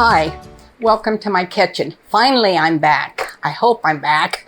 Hi, welcome to my kitchen. Finally, I'm back. I hope I'm back.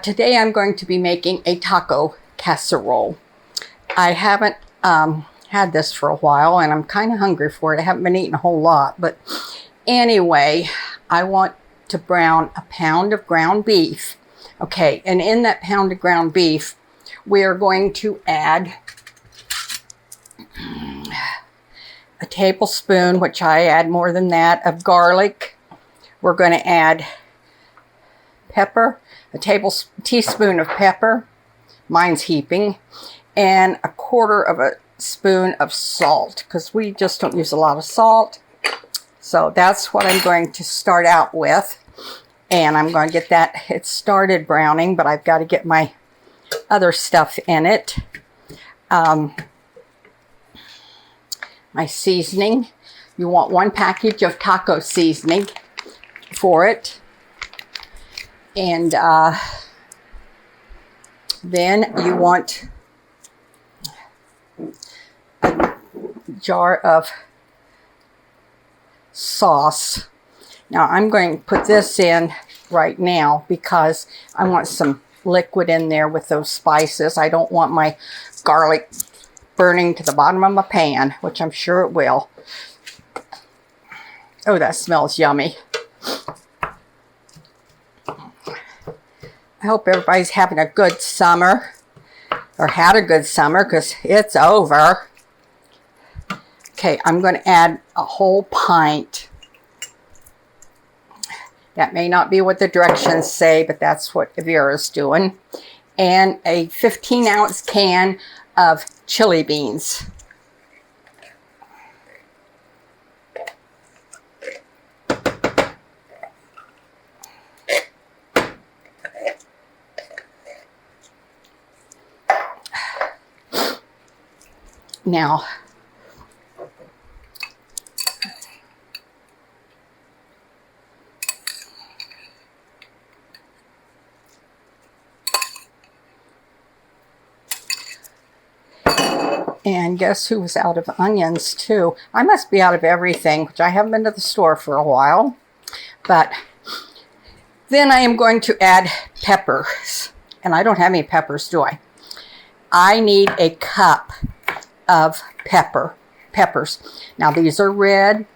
Today I'm going to be making a taco casserole. I haven't had this for a while and I'm kind of hungry for it. I haven't been eating a whole lot, but anyway, I want to brown a pound of ground beef. Okay, and in that pound of ground beef, we are going to add a tablespoon, which I add more than that, of garlic. We're going to add pepper, a teaspoon of pepper, mine's heaping, and a quarter of a spoon of salt, because we just don't use a lot of salt. So that's what I'm going to start out with. And I'm going to get that, it started browning, but I've got to get my other stuff in it. My seasoning. You want 1 package of taco seasoning for it. And then you want a jar of sauce. Now I'm going to put this in right now because I want some liquid in there with those spices. I don't want my garlic burning to the bottom of my pan, which I'm sure it will. Oh, that smells yummy. I hope everybody's having a good summer, or had a good summer, because it's over. Okay, I'm going to add a whole pint. That may not be what the directions say, but that's what Vera's doing. And a 15-ounce can of chili beans. Now, and guess who was out of onions too? I must be out of everything, which I haven't been to the store for a while. But then I am going to add peppers. And I don't have any peppers, do I? I need a cup of peppers. Now these are red,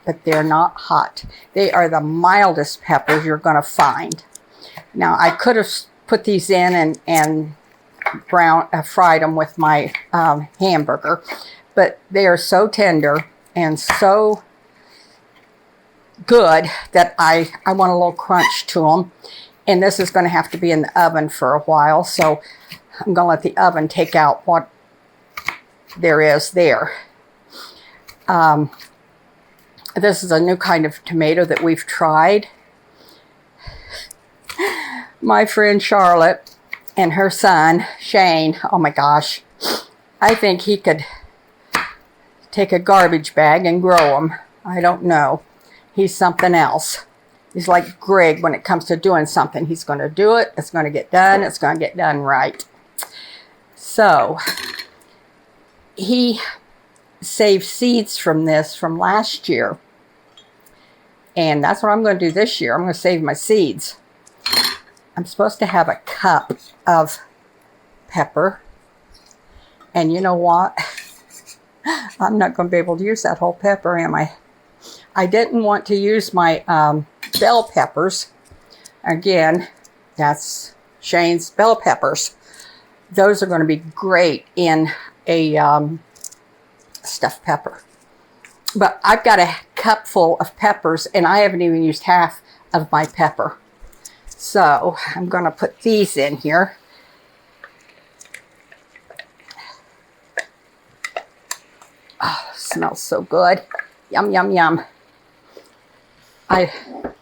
but they're not hot. They are the mildest peppers you're going to find. Now I could have put these in and fried them with my hamburger, but they are so tender and so good that I want a little crunch to them. And this is going to have to be in the oven for a while, so I'm going to let the oven take out what there is there. This is a new kind of tomato that we've tried. My friend Charlotte and her son, Shane, oh my gosh, I think he could take a garbage bag and grow them. I don't know. He's something else. He's like Greg when it comes to doing something. He's going to do it. It's going to get done. It's going to get done right. So, he saved seeds from this from last year. And that's what I'm going to do this year. I'm going to save my seeds. I'm supposed to have a cup of pepper. And you know what? I'm not going to be able to use that whole pepper, am I? I didn't want to use my bell peppers. Again, that's Shane's bell peppers. Those are going to be great in a stuffed pepper. But I've got a cup full of peppers and I haven't even used half of my pepper. So I'm going to put these in here. Oh, smells so good. Yum, yum, yum. I'm going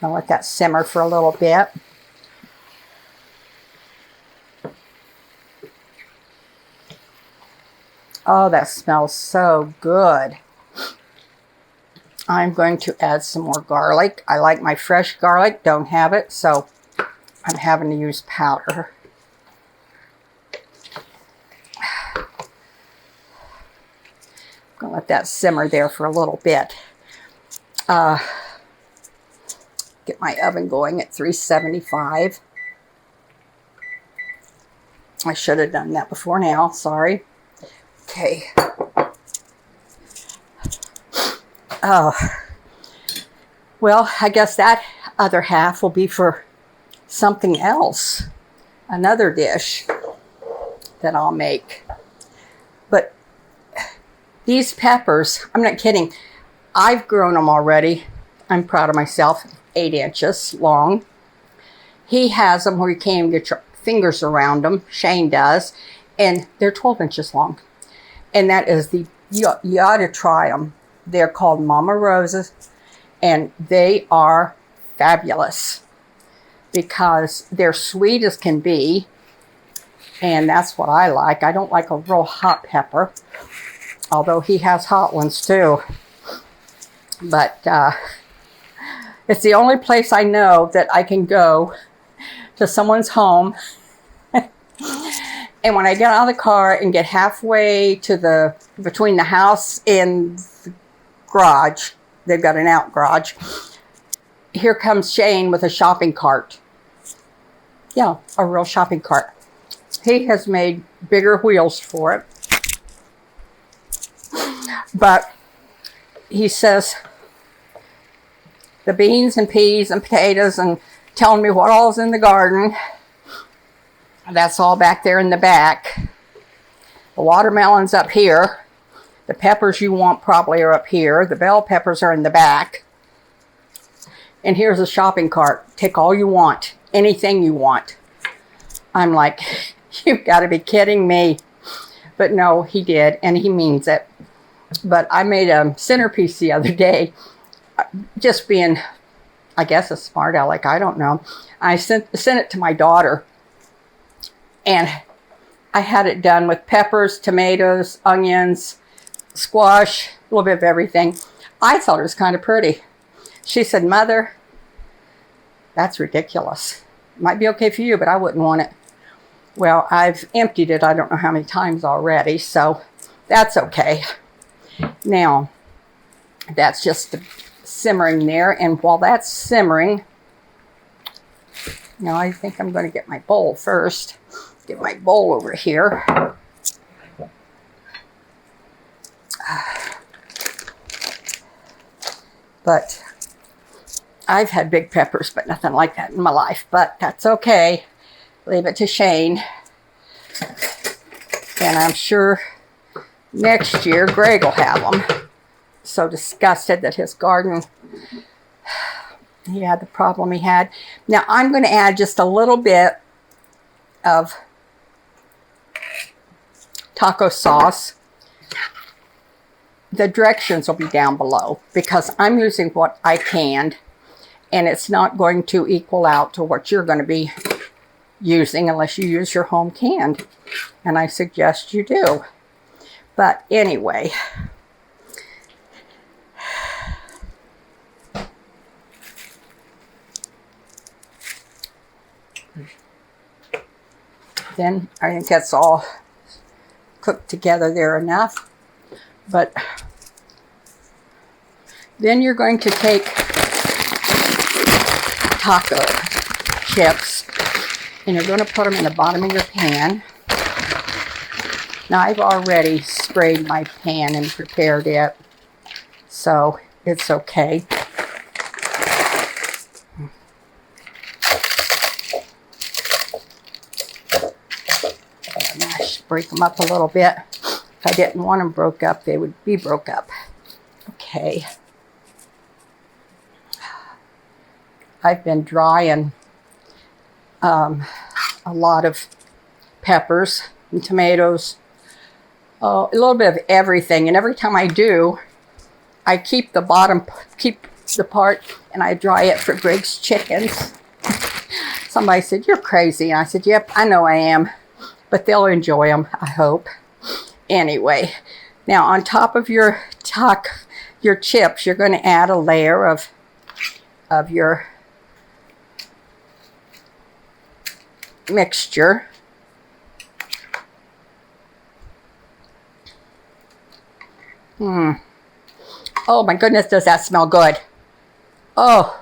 to let that simmer for a little bit. Oh, that smells so good. I'm going to add some more garlic. I like my fresh garlic, don't have it, so I'm having to use powder. Gonna let that simmer there for a little bit. Get my oven going at 375. I should have done that before now, sorry. Okay. Well, I guess that other half will be for something else. Another dish that I'll make. But these peppers, I'm not kidding. I've grown them already. I'm proud of myself. 8 inches long. He has them where you can't even get your fingers around them. Shane does. And they're 12 inches long. And that is the, you ought to try them. They're called Mama Roses. And they are fabulous. Because they're sweet as can be. And that's what I like. I don't like a real hot pepper. Although he has hot ones too. But it's the only place I know that I can go to someone's home. And when I get out of the car and get halfway to between the house and the garage, they've got an out garage, here comes Shane with a shopping cart. Yeah, a real shopping cart. He has made bigger wheels for it. But he says the beans and peas and potatoes and telling me what all's in the garden. That's all back there in the back. The watermelon's up here. The peppers you want probably are up here. The bell peppers are in the back. And here's a shopping cart. Take all you want. Anything you want. I'm like, you've got to be kidding me. But no, he did, and he means it. But I made a centerpiece the other day. Just being, I guess, a smart aleck. I don't know. I sent it to my daughter. And I had it done with peppers, tomatoes, onions, squash, a little bit of everything. I thought it was kind of pretty. She said, Mother, that's ridiculous. Might be okay for you, but I wouldn't want it. Well, I've emptied it I don't know how many times already, so that's okay. Now, that's just simmering there, and while that's simmering, now I think I'm going to get my bowl first. Get my bowl over here. But I've had big peppers, but nothing like that in my life. But that's okay. Leave it to Shane. And I'm sure next year Greg will have them. So disgusted that his garden, he had the problem he had. Now I'm going to add just a little bit of taco sauce. The directions will be down below because I'm using what I canned, and it's not going to equal out to what you're going to be using unless you use your home canned, and I suggest you do. But anyway, then I think that's all cooked together there enough. But then you're going to take taco chips and you're going to put them in the bottom of your pan. Now I've already sprayed my pan and prepared it, so it's okay. And I just break them up a little bit. If I didn't want them broke up, they would be broke up. Okay. I've been drying a lot of peppers and tomatoes, a little bit of everything. And every time I do, I keep the part, and I dry it for Greg's chickens. Somebody said, "You're crazy." And I said, "Yep, I know I am, but they'll enjoy them, I hope." Anyway, now on top of your chips, you're going to add a layer of your mixture. Oh my goodness, does that smell good? Oh.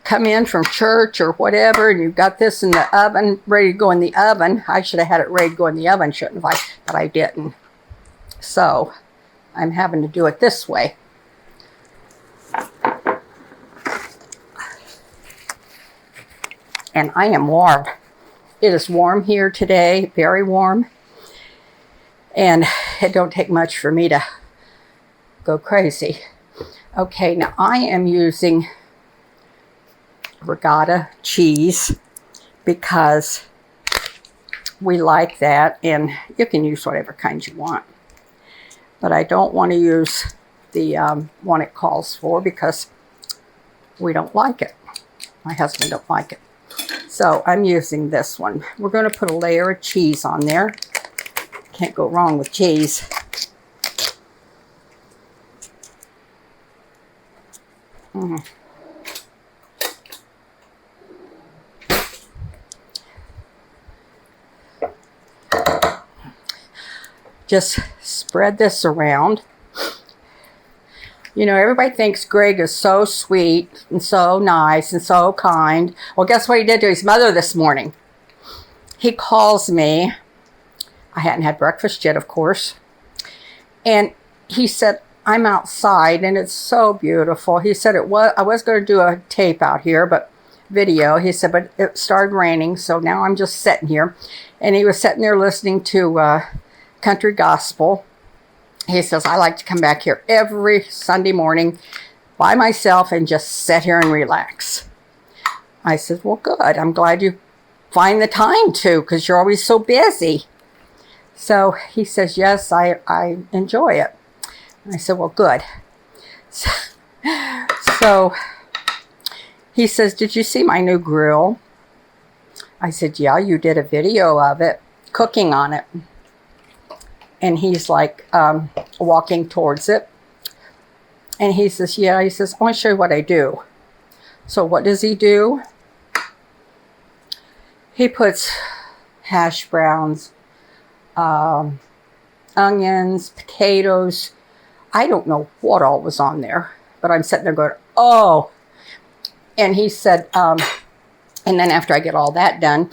Come in from church or whatever, and you've got this in the oven, ready to go in the oven. I should have had it ready to go in the oven, shouldn't I? But I didn't. So, I'm having to do it this way. And I am warm. It is warm here today, very warm. And it don't take much for me to go crazy. Okay, now I am using regatta cheese because we like that, and you can use whatever kind you want. But I don't want to use the one it calls for because we don't like it. My husband don't like it. So I'm using this one. We're going to put a layer of cheese on there. Can't go wrong with cheese. Just spread this around. You know, everybody thinks Greg is so sweet and so nice and so kind. Well, guess what he did to his mother this morning? He calls me. I hadn't had breakfast yet, of course. And he said, I'm outside and it's so beautiful. He said, I was going to do a tape out here, but video. He said, but it started raining, so now I'm just sitting here. And he was sitting there listening to country gospel. He says, I like to come back here every Sunday morning by myself and just sit here and relax. I said, well, good. I'm glad you find the time to, because you're always so busy. So he says, yes, I enjoy it. I said, well, good. So he says, did you see my new grill? I said, yeah, you did a video of it, cooking on it. And he's like walking towards it. And he says, yeah, he says, I want to show you what I do. So what does he do? He puts hash browns, onions, potatoes. I don't know what all was on there. But I'm sitting there going, oh. And he said, and then after I get all that done,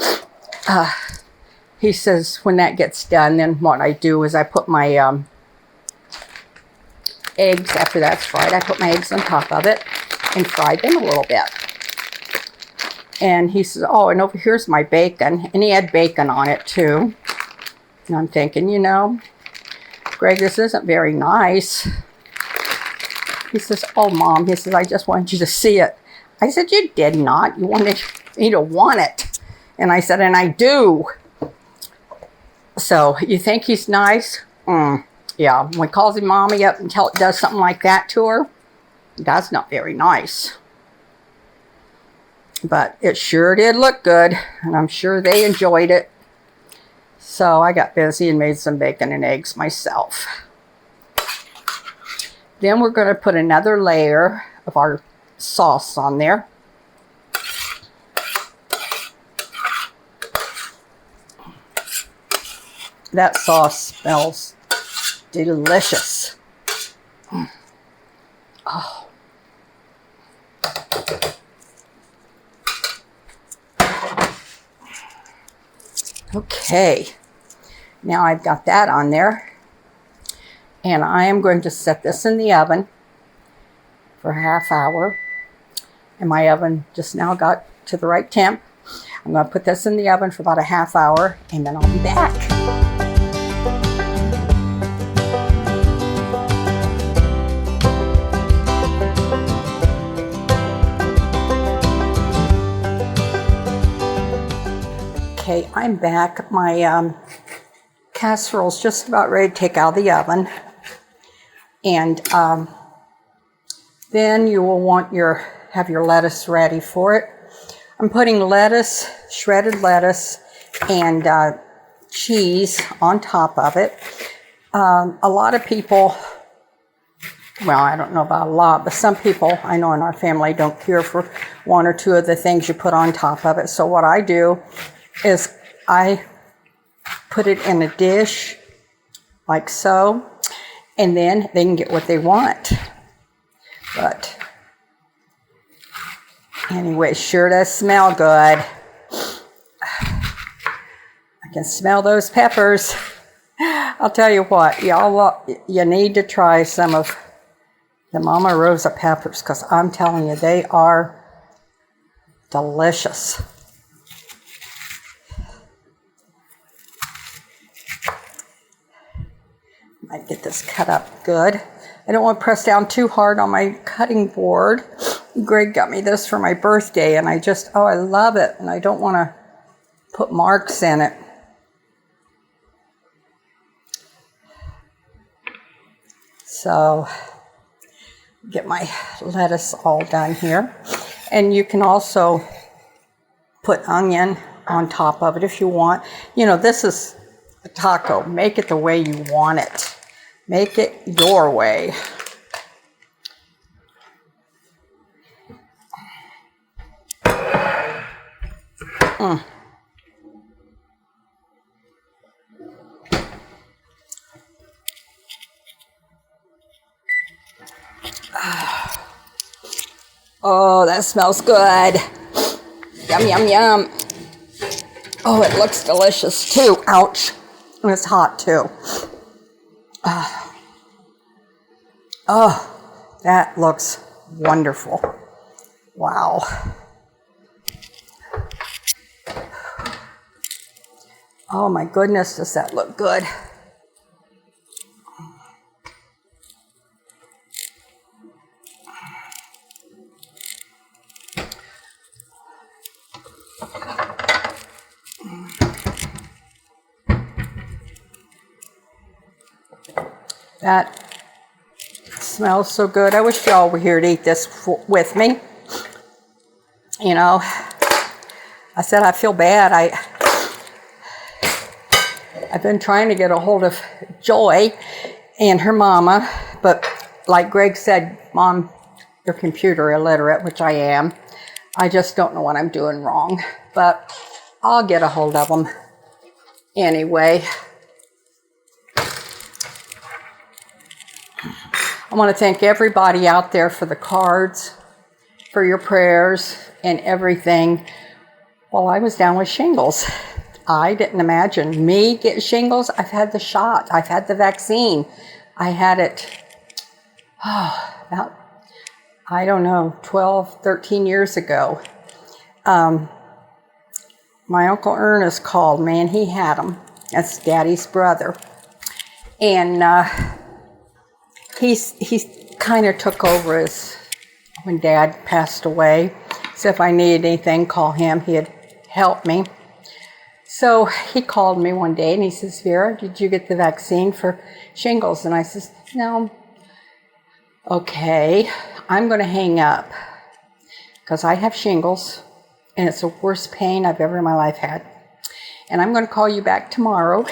he says, when that gets done, then what I do is I put my eggs, after that's fried, I put my eggs on top of it and fry them a little bit. And he says, oh, and over here's my bacon. And he had bacon on it too. And I'm thinking, you know, Greg, this isn't very nice. He says, oh, Mom, he says, I just wanted you to see it. I said, you did not. You wanted me to want it. And I said, and I do. So, you think he's nice? Yeah, when he calls his mommy up and does something like that to her, that's not very nice. But it sure did look good, and I'm sure they enjoyed it. So, I got busy and made some bacon and eggs myself. Then we're going to put another layer of our sauce on there. That sauce smells delicious. Oh. Okay. Now I've got that on there. And I am going to set this in the oven for a half hour. And my oven just now got to the right temp. I'm going to put this in the oven for about a half hour, and then I'll be back. Okay, I'm back. My casserole's just about ready to take out of the oven. And then you will want have your lettuce ready for it. I'm putting lettuce, shredded lettuce, and cheese on top of it. A lot of people, well, I don't know about a lot, but some people I know in our family don't care for one or two of the things you put on top of it. So what I do is I put it in a dish like so, and then they can get what they want. But anyway, sure does smell good. I can smell those peppers. I'll tell you what, y'all, you need to try some of the Mama Rosa peppers, because I'm telling you, they are delicious. Might get this cut up good. I don't want to press down too hard on my cutting board. Greg got me this for my birthday, and I love it, and I don't want to put marks in it. So, get my lettuce all done here. And you can also put onion on top of it if you want. You know, this is a taco. Make it the way you want it. Make it your way. Oh, that smells good. Yum, yum, yum. Oh, it looks delicious too. Ouch. And it's hot too. Oh, that looks wonderful. Wow. Oh my goodness, does that look good. That smells so good. I wish y'all were here to eat this with me. You know, I said I feel bad. I've been trying to get a hold of Joy and her mama, but like Greg said, Mom, you're computer illiterate, which I am. I just don't know what I'm doing wrong, but I'll get a hold of them anyway. I want to thank everybody out there for the cards, for your prayers and everything. While I was down with shingles, I didn't imagine me getting shingles. I've had the shot. I've had the vaccine. I had it, about, I don't know, 12, 13 years ago. My Uncle Ernest called me, and he had them. That's Daddy's brother. And he kind of took over when Dad passed away. So if I needed anything, call him. He'd help me. So he called me one day and he says, Vera, did you get the vaccine for shingles? And I says, no. Okay, I'm going to hang up because I have shingles and it's the worst pain I've ever in my life had. And I'm going to call you back tomorrow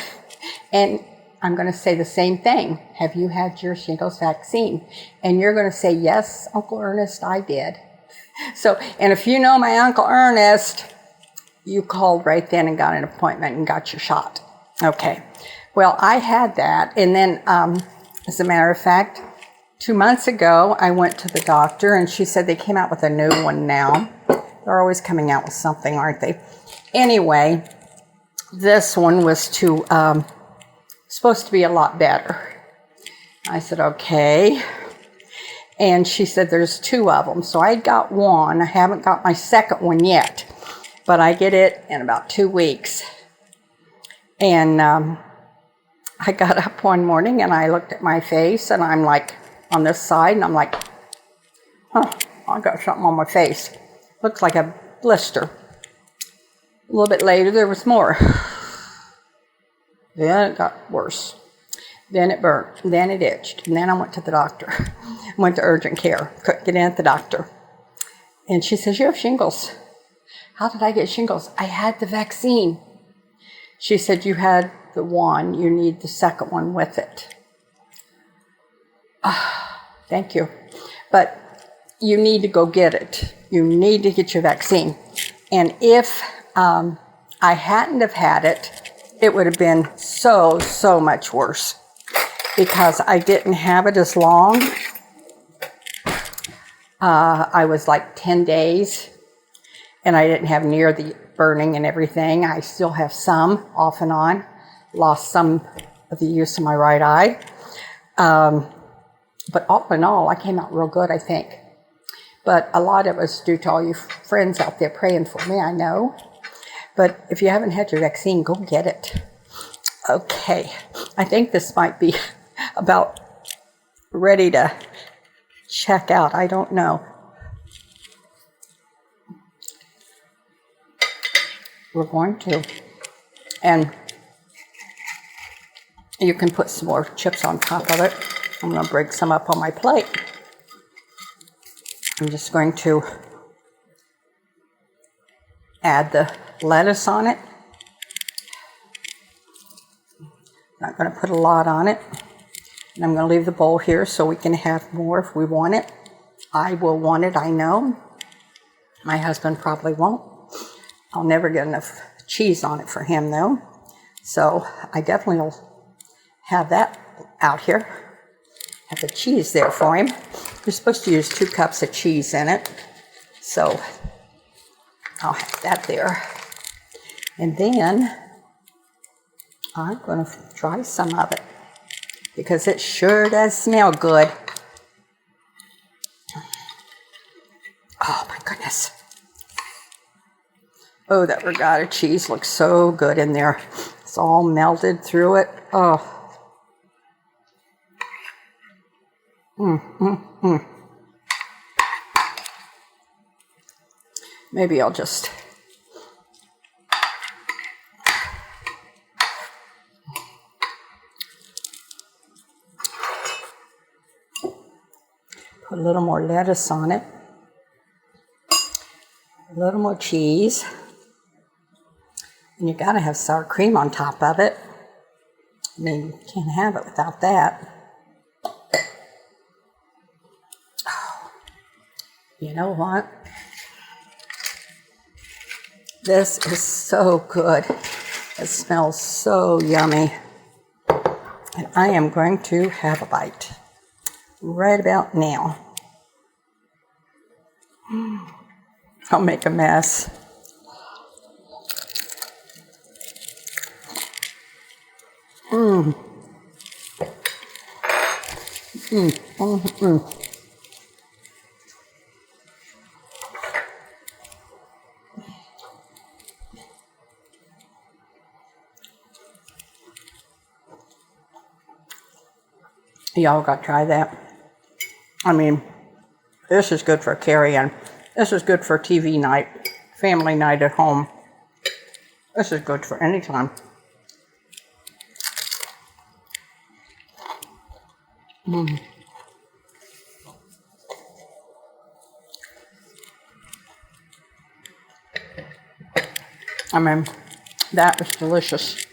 and I'm going to say the same thing. Have you had your shingles vaccine? And you're going to say, yes, Uncle Ernest, I did. So, and if you know my Uncle Ernest, you called right then and got an appointment and got your shot. Okay. Well, I had that. And then, as a matter of fact, 2 months ago, I went to the doctor and she said they came out with a new one now. They're always coming out with something, aren't they? Anyway, this one was supposed to be a lot better. I said, okay. And she said there's 2 of them. So I got one. I haven't got my second one yet, but I get it in about 2 weeks. And I got up one morning and I looked at my face and I'm like on this side and I'm like, I got something on my face. Looks like a blister. A little bit later there was more. Then it got worse. Then it burnt. Then it itched. And then I went to the doctor. Went to urgent care. Couldn't get in at the doctor. And she says, you have shingles. How did I get shingles? I had the vaccine. She said, you had the one. You need the second one with it. Thank you. But you need to go get it. You need to get your vaccine. And if I hadn't have had it, it would have been so, so much worse because I didn't have it as long. I was like 10 days and I didn't have near the burning and everything. I still have some off and on. Lost some of the use of my right eye. But all in all, I came out real good, I think. But a lot of us due to all you friends out there praying for me, I know. But if you haven't had your vaccine, go get it. Okay, I think this might be about ready to check out. I don't know. We're going to. And you can put some more chips on top of it. I'm going to break some up on my plate. I'm just going to add the lettuce on it. Not going to put a lot on it. And I'm going to leave the bowl here so we can have more if we want it. I will want it, I know. My husband probably won't. I'll never get enough cheese on it for him, though. So I definitely will have that out here. Have the cheese there for him. You're supposed to use 2 cups of cheese in it. So I'll have that there. And then I'm going to try some of it because it sure does smell good. Oh my goodness. Oh, that regatta cheese looks so good in there. It's all melted through it. Oh. Maybe I'll just put a little more lettuce on it, a little more cheese, and you gotta have sour cream on top of it. I mean, you can't have it without that. You know what? This is so good. It smells so yummy. And I am going to have a bite right about now. I'll make a mess. Y'all got to try that. I mean, this is good for carry-in. This is good for TV night, family night at home. This is good for any time. I mean, that was delicious.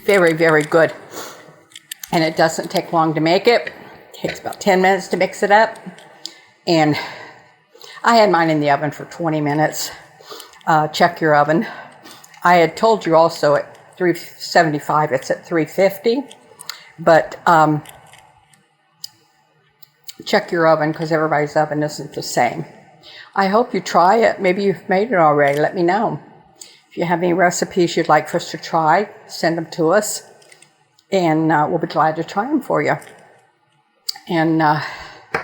Very, very good. And it doesn't take long to make it. It takes about 10 minutes to mix it up. And I had mine in the oven for 20 minutes. Check your oven. I had told you also at 375, it's at 350. But check your oven because everybody's oven isn't the same. I hope you try it. Maybe you've made it already. Let me know. If you have any recipes you'd like for us to try, send them to us, and we'll be glad to try them for you. And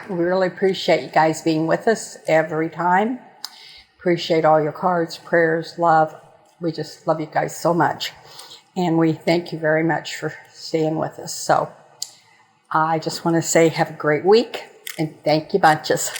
we really appreciate you guys being with us every time. Appreciate all your cards, prayers, love. We just love you guys so much. And we thank you very much for staying with us. So I just want to say have a great week, and thank you bunches.